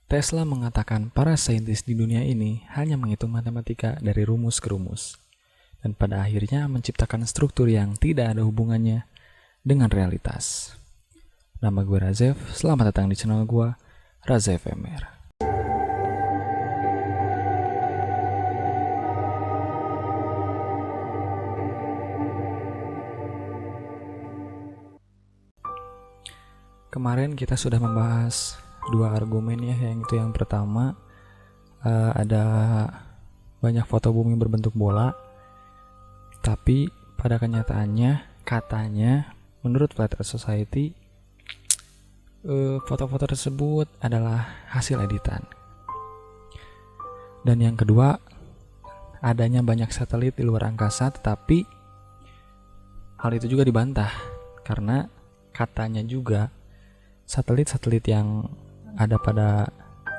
Tesla mengatakan para saintis di dunia ini hanya menghitung matematika dari rumus ke rumus, dan pada akhirnya menciptakan struktur yang tidak ada hubungannya dengan realitas. Nama gue Razef, selamat datang di channel gue, Razef MR. Kemarin kita sudah membahas dua argumen ya, yang pertama ada banyak foto bumi berbentuk bola, tapi pada kenyataannya katanya menurut Flat Earth Society foto-foto tersebut adalah hasil editan. Dan yang kedua, adanya banyak satelit di luar angkasa, tetapi hal itu juga dibantah karena katanya juga satelit-satelit yang ada pada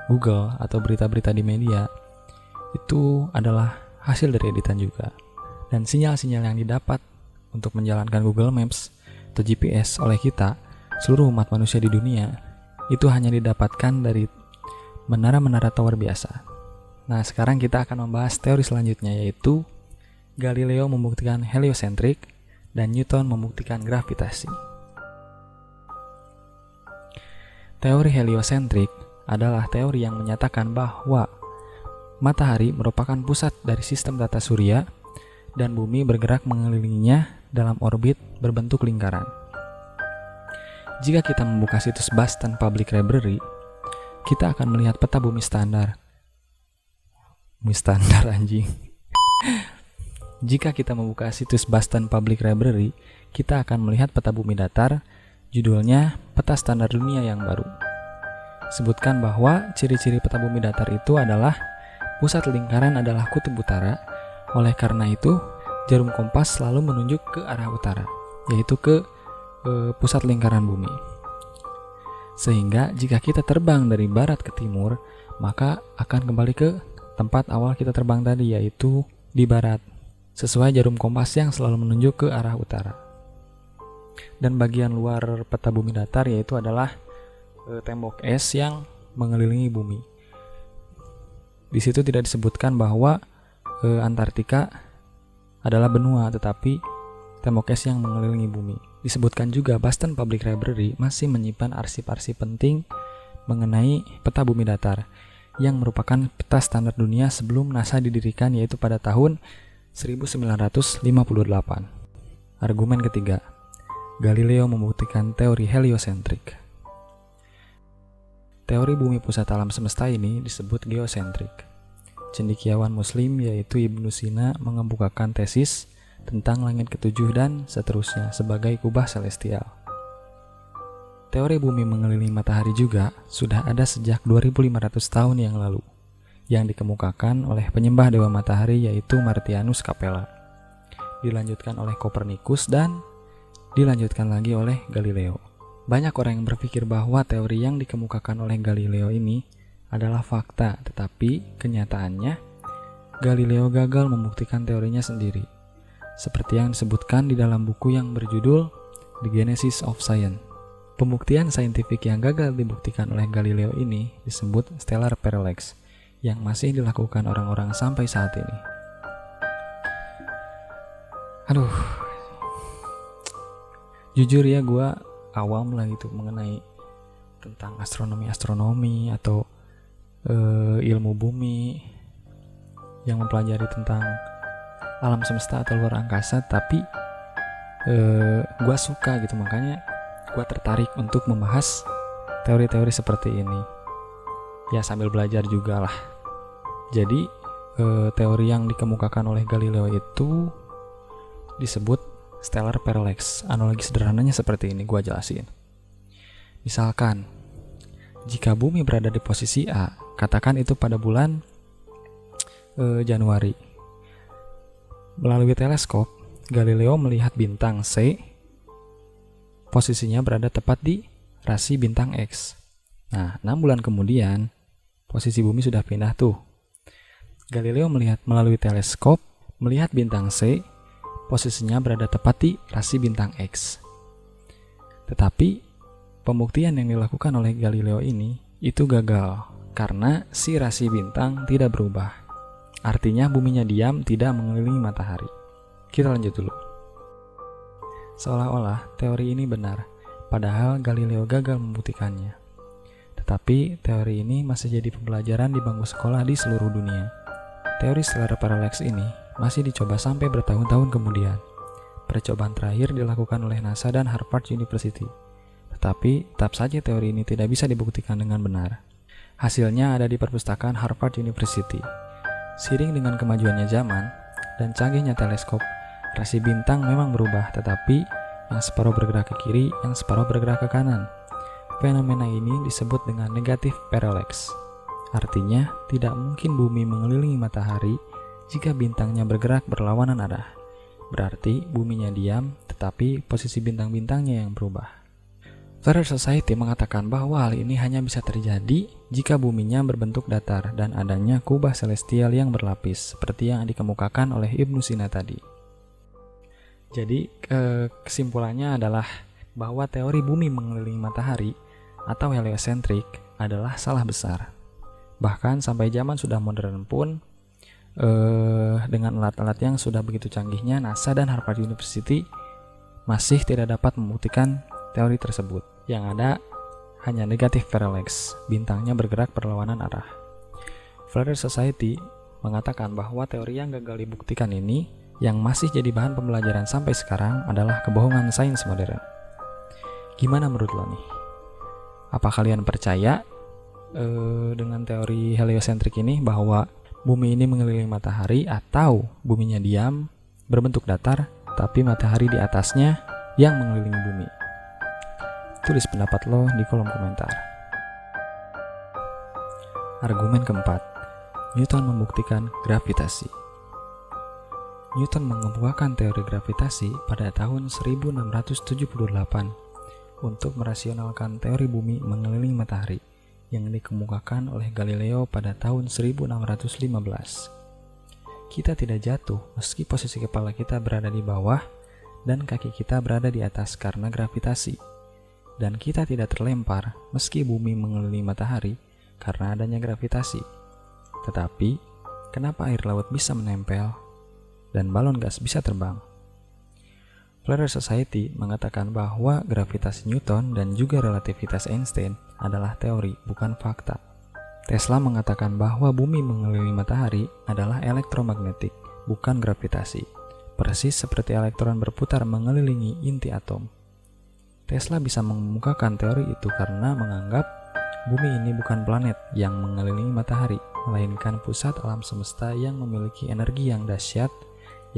Google atau berita-berita di media itu adalah hasil dari editan juga. Dan sinyal-sinyal yang didapat untuk menjalankan Google Maps atau GPS oleh kita, seluruh umat manusia di dunia, itu hanya didapatkan dari menara-menara tower biasa. Nah, sekarang kita akan membahas teori selanjutnya, yaitu Galileo membuktikan heliocentrik dan Newton membuktikan gravitasi. Teori heliocentrik adalah teori yang menyatakan bahwa matahari merupakan pusat dari sistem tata surya dan bumi bergerak mengelilinginya dalam orbit berbentuk lingkaran. Jika kita membuka situs Boston Public Library, kita akan melihat peta bumi standar. Bumi standar anjing. Jika kita membuka situs Boston Public Library, kita akan melihat peta bumi datar. Judulnya Peta Standar Dunia yang Baru. Sebutkan bahwa ciri-ciri peta bumi datar itu adalah pusat lingkaran adalah kutub utara. Oleh karena itu, jarum kompas selalu menunjuk ke arah utara, yaitu ke pusat lingkaran bumi. Sehingga jika kita terbang dari barat ke timur, maka akan kembali ke tempat awal kita terbang tadi, yaitu di barat, sesuai jarum kompas yang selalu menunjuk ke arah utara. Dan bagian luar peta bumi datar yaitu adalah tembok es yang mengelilingi bumi. Di situ tidak disebutkan bahwa Antartika adalah benua, tetapi tembok es yang mengelilingi bumi. Disebutkan juga Boston Public Library masih menyimpan arsip-arsip penting mengenai peta bumi datar yang merupakan peta standar dunia sebelum NASA didirikan, yaitu pada tahun 1958. Argumen ketiga, Galileo membuktikan teori heliocentrik. Teori bumi pusat alam semesta ini disebut geosentrik. Cendekiawan muslim yaitu Ibnu Sina mengemukakan tesis tentang langit ketujuh dan seterusnya sebagai kubah celestial. Teori bumi mengelilingi matahari juga sudah ada sejak 2500 tahun yang lalu, yang dikemukakan oleh penyembah dewa matahari yaitu Martianus Capella, dilanjutkan oleh Copernicus dan dilanjutkan lagi oleh Galileo. Banyak orang yang berpikir bahwa teori yang dikemukakan oleh Galileo ini adalah fakta, tetapi kenyataannya Galileo gagal membuktikan teorinya sendiri. Seperti yang disebutkan di dalam buku yang berjudul The Genesis of Science. Pembuktian saintifik yang gagal dibuktikan oleh Galileo ini disebut stellar parallax, yang masih dilakukan orang-orang sampai saat ini. Jujur ya, gue awam lah gitu mengenai tentang astronomi atau ilmu bumi yang mempelajari tentang alam semesta atau luar angkasa, tapi gue suka gitu, makanya gue tertarik untuk membahas teori-teori seperti ini ya, sambil belajar juga lah. Jadi teori yang dikemukakan oleh Galileo itu disebut stellar parallax. Analogi sederhananya seperti ini, gua jelasin. Misalkan, jika bumi berada di posisi A, katakan itu pada bulan Januari. Melalui teleskop, Galileo melihat bintang C, posisinya berada tepat di rasi bintang X. Nah, 6 bulan kemudian, posisi bumi sudah pindah tuh. Galileo melihat melalui teleskop, melihat bintang C, posisinya berada tepat di rasi bintang X. Tetapi pembuktian yang dilakukan oleh Galileo ini itu gagal karena si rasi bintang tidak berubah. Artinya buminya diam, tidak mengelilingi matahari. Kita lanjut dulu. Seolah-olah teori ini benar, padahal Galileo gagal membuktikannya. Tetapi teori ini masih jadi pembelajaran di bangku sekolah di seluruh dunia. Teori stellar parallax ini masih dicoba sampai bertahun-tahun kemudian. Percobaan terakhir dilakukan oleh NASA dan Harvard University. Tetapi tetap saja teori ini tidak bisa dibuktikan dengan benar. Hasilnya ada di perpustakaan Harvard University. Seiring dengan kemajuannya zaman dan canggihnya teleskop, rasi bintang memang berubah, tetapi yang separuh bergerak ke kiri, yang separuh bergerak ke kanan. Fenomena ini disebut dengan negatif parallax. Artinya, tidak mungkin bumi mengelilingi matahari jika bintangnya bergerak berlawanan arah. Berarti buminya diam, tetapi posisi bintang-bintangnya yang berubah. Flat Earth Society mengatakan bahwa hal ini hanya bisa terjadi jika buminya berbentuk datar dan adanya kubah celestial yang berlapis, seperti yang dikemukakan oleh Ibnu Sina tadi. Jadi, kesimpulannya adalah bahwa teori bumi mengelilingi matahari atau heliocentrik adalah salah besar. Bahkan sampai zaman sudah modern pun, dengan alat-alat yang sudah begitu canggihnya, NASA dan Harvard University masih tidak dapat membuktikan teori tersebut. Yang ada hanya negatif parallax, bintangnya bergerak berlawanan arah. Flat Earth Society mengatakan bahwa teori yang gagal dibuktikan ini yang masih jadi bahan pembelajaran sampai sekarang adalah kebohongan sains modern. Gimana menurut lo nih? Apa kalian percaya dengan teori heliocentrik ini bahwa bumi ini mengelilingi matahari, atau buminya diam, berbentuk datar, tapi matahari di atasnya yang mengelilingi bumi? Tulis pendapat lo di kolom komentar. Argumen keempat, Newton membuktikan gravitasi. Newton mengemukakan teori gravitasi pada tahun 1678 untuk merasionalkan teori bumi mengelilingi matahari yang dikemukakan oleh Galileo pada tahun 1615. Kita tidak jatuh meski posisi kepala kita berada di bawah dan kaki kita berada di atas karena gravitasi. Dan kita tidak terlempar meski bumi mengelilingi matahari karena adanya gravitasi. Tetapi, kenapa air laut bisa menempel dan balon gas bisa terbang? Flat Earth Society mengatakan bahwa gravitasi Newton dan juga relativitas Einstein adalah teori, bukan fakta. Tesla mengatakan bahwa bumi mengelilingi matahari adalah elektromagnetik, bukan gravitasi. Persis seperti elektron berputar mengelilingi inti atom. Tesla bisa mengemukakan teori itu karena menganggap bumi ini bukan planet yang mengelilingi matahari, melainkan pusat alam semesta yang memiliki energi yang dahsyat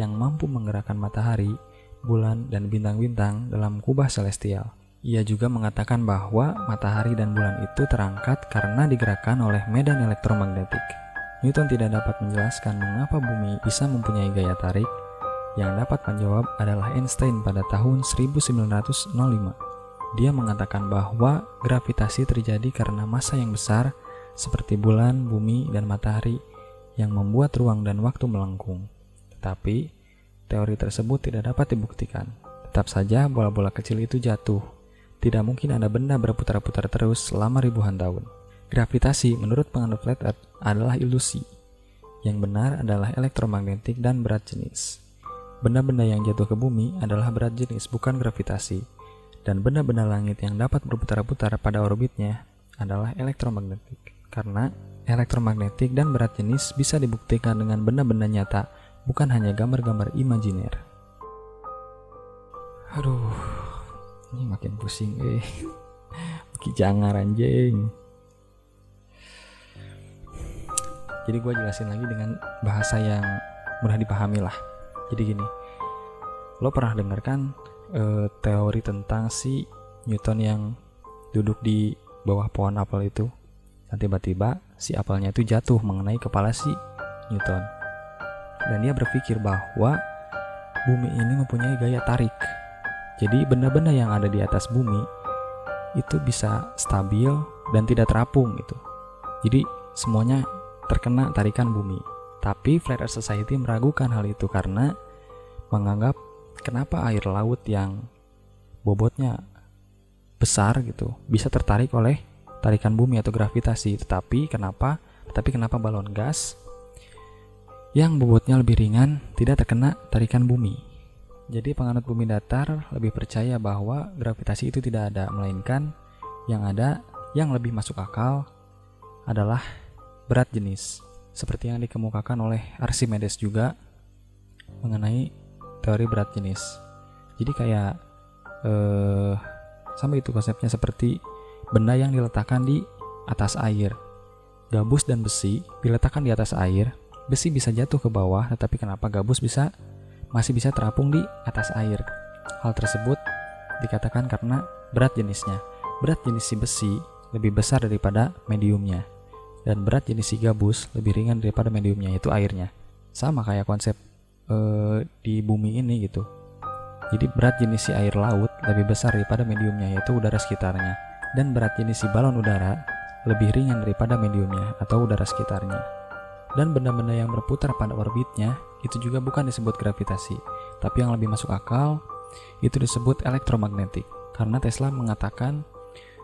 yang mampu menggerakkan matahari, bulan, dan bintang-bintang dalam kubah celestial. Ia juga mengatakan bahwa matahari dan bulan itu terangkat karena digerakkan oleh medan elektromagnetik. Newton tidak dapat menjelaskan mengapa bumi bisa mempunyai gaya tarik. Yang dapat menjawab adalah Einstein pada tahun 1905. Dia mengatakan bahwa gravitasi terjadi karena massa yang besar seperti bulan, bumi, dan matahari yang membuat ruang dan waktu melengkung. Tetapi, teori tersebut tidak dapat dibuktikan. Tetap saja bola-bola kecil itu jatuh. Tidak mungkin ada benda berputar-putar terus selama ribuan tahun. Gravitasi menurut penganut Flat Earth adalah ilusi. Yang benar adalah elektromagnetik dan berat jenis. Benda-benda yang jatuh ke bumi adalah berat jenis, bukan gravitasi. Dan benda-benda langit yang dapat berputar-putar pada orbitnya adalah elektromagnetik. Karena elektromagnetik dan berat jenis bisa dibuktikan dengan benda-benda nyata, bukan hanya gambar-gambar imajiner. Aduh, ini makin pusing makin jangar anjing. Jadi gue jelasin lagi dengan bahasa yang mudah dipahami lah. Jadi gini, lo pernah dengarkan teori tentang si Newton yang duduk di bawah pohon apel itu, dan tiba-tiba si apelnya itu jatuh mengenai kepala si Newton, dan dia berpikir bahwa bumi ini mempunyai gaya tarik. Jadi benda-benda yang ada di atas bumi itu bisa stabil dan tidak terapung gitu. Jadi semuanya terkena tarikan bumi. Tapi Flat Earth Society meragukan hal itu karena menganggap kenapa air laut yang bobotnya besar gitu bisa tertarik oleh tarikan bumi atau gravitasi. Tetapi kenapa balon gas yang bobotnya lebih ringan tidak terkena tarikan bumi? Jadi penganut bumi datar lebih percaya bahwa gravitasi itu tidak ada, melainkan yang lebih masuk akal adalah berat jenis, seperti yang dikemukakan oleh Archimedes juga mengenai teori berat jenis. Jadi kayak sama itu konsepnya, seperti benda yang diletakkan di atas air. Gabus dan besi diletakkan di atas air, besi bisa jatuh ke bawah, tetapi kenapa gabus masih bisa terapung di atas air? Hal tersebut dikatakan karena berat jenisnya. Berat jenis si besi lebih besar daripada mediumnya, dan berat jenis si gabus lebih ringan daripada mediumnya, yaitu airnya. Sama kayak konsep di bumi ini gitu. Jadi berat jenis si air laut lebih besar daripada mediumnya, yaitu udara sekitarnya. Dan berat jenis si balon udara lebih ringan daripada mediumnya atau udara sekitarnya. Dan benda-benda yang berputar pada orbitnya itu juga bukan disebut gravitasi, tapi yang lebih masuk akal itu disebut elektromagnetik. Karena Tesla mengatakan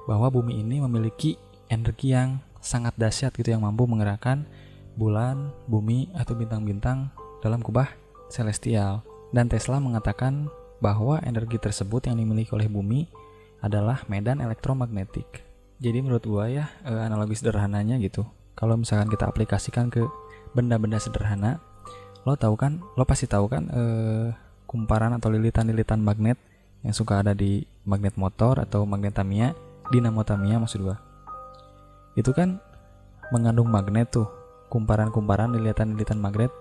bahwa bumi ini memiliki energi yang sangat dahsyat gitu, yang mampu menggerakkan bulan, bumi, atau bintang-bintang dalam kubah celestial. Dan Tesla mengatakan bahwa energi tersebut yang dimiliki oleh bumi adalah medan elektromagnetik. Jadi menurut gua ya, analogi sederhananya gitu, kalau misalkan kita aplikasikan ke benda-benda sederhana, lo pasti tahu kan kumparan atau lilitan-lilitan magnet yang suka ada di magnet motor atau magnet Tamiya, dinamo Tamiya maksud gua. Itu kan mengandung magnet tuh, kumparan-kumparan lilitan-lilitan magnet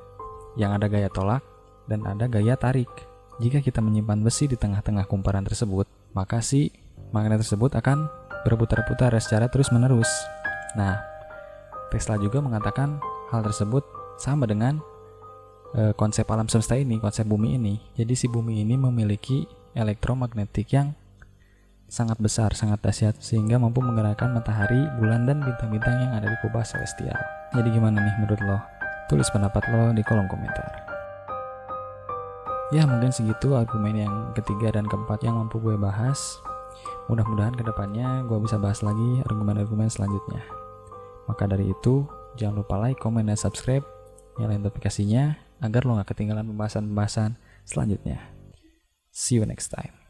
yang ada gaya tolak dan ada gaya tarik. Jika kita menyimpan besi di tengah-tengah kumparan tersebut, maka si magnet tersebut akan berputar-putar secara terus-menerus. Nah, Tesla juga mengatakan hal tersebut sama dengan konsep alam semesta ini, konsep bumi ini. Jadi si bumi ini memiliki elektromagnetik yang sangat besar, sangat dahsyat, sehingga mampu menggerakkan matahari, bulan, dan bintang-bintang yang ada di kubah celestial. Jadi gimana nih menurut lo? Tulis pendapat lo di kolom komentar. Ya mungkin segitu argumen yang ketiga dan keempat yang mampu gue bahas. Mudah-mudahan kedepannya gue bisa bahas lagi argumen-argumen selanjutnya. Maka dari itu, jangan lupa like, komen, dan subscribe, nyalain notifikasinya agar lo gak ketinggalan pembahasan-pembahasan selanjutnya. See you next time.